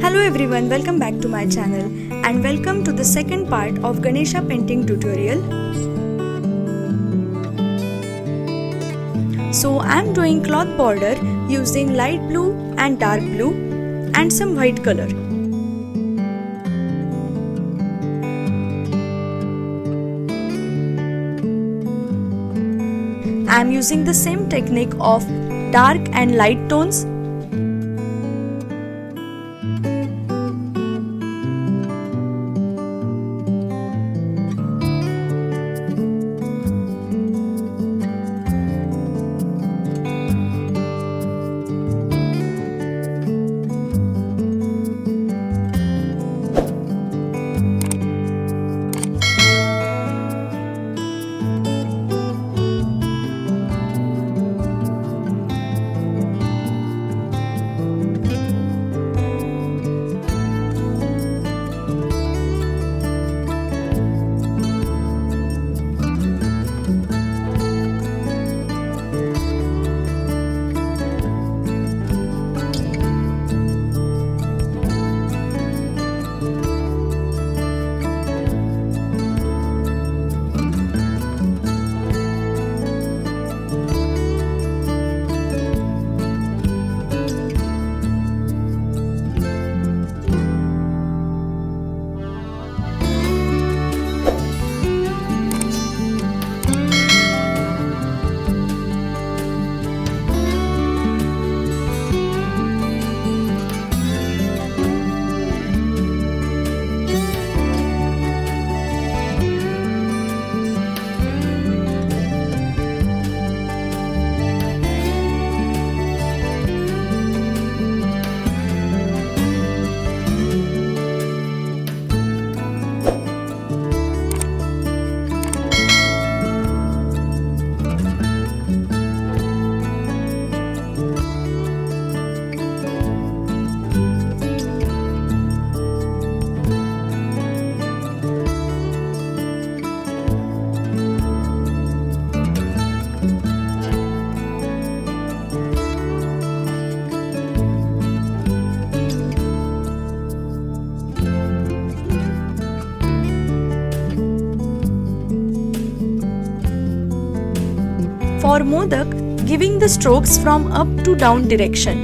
Hello everyone, welcome back to my channel and welcome to the second part of Ganesha painting tutorial. So I am doing cloth border using light blue and dark blue and some white color. I am using the same technique of dark and light tones. For modak, giving the strokes from up to down direction.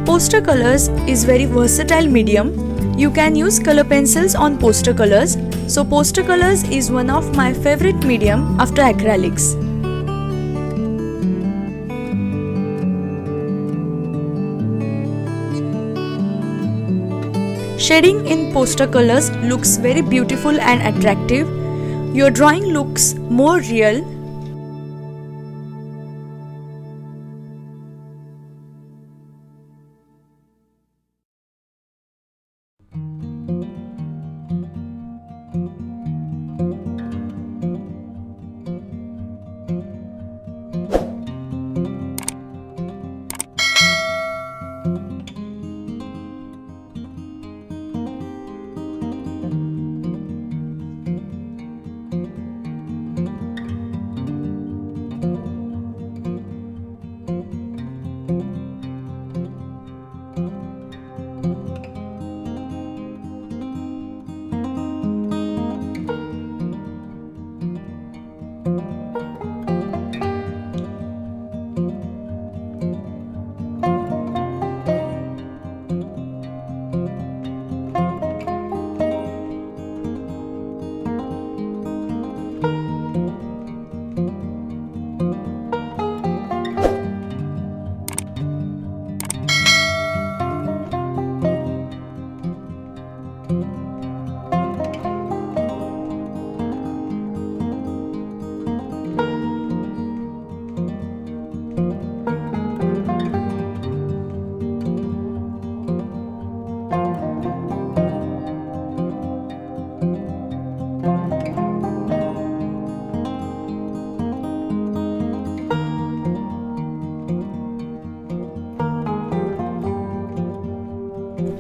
Poster colors is very versatile medium. You can use color pencils on poster colors. So poster colors is one of my favorite medium after acrylics. Shading in poster colors looks very beautiful and attractive. Your drawing looks more real.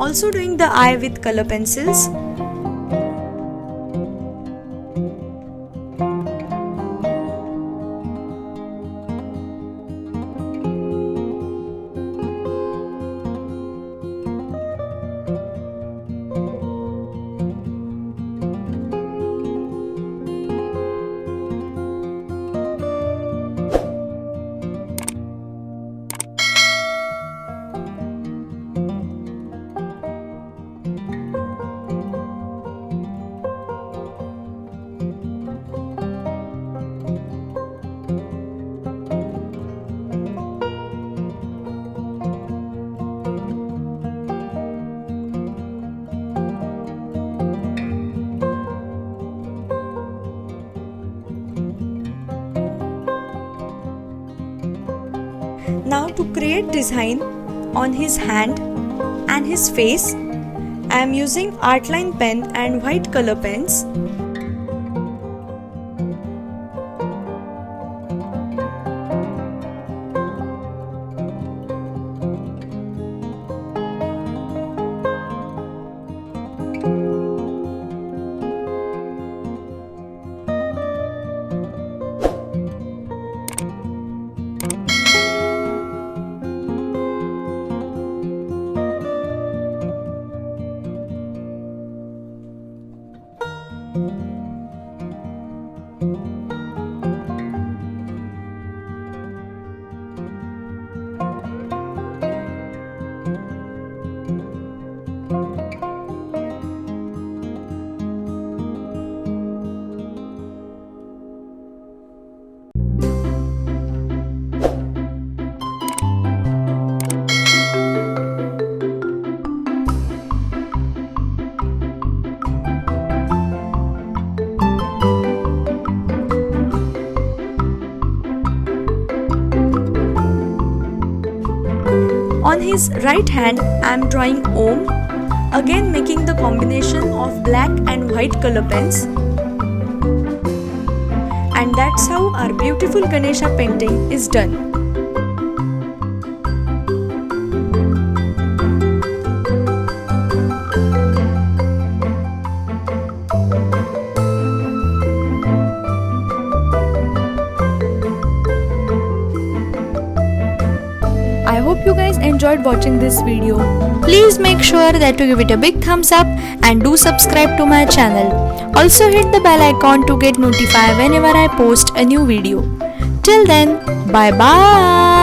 also doing the eye with color pencils. Now to create design on his hand and his face, I am using Artline pen and white color pens. On his right hand, I am drawing Om, again making the combination of black and white color pens. And that's how our beautiful Ganesha painting is done. I hope you guys enjoyed watching this video. Please make sure that you give it a big thumbs up and do subscribe to my channel. Also hit the bell icon to get notified whenever I post a new video. Till then, bye bye.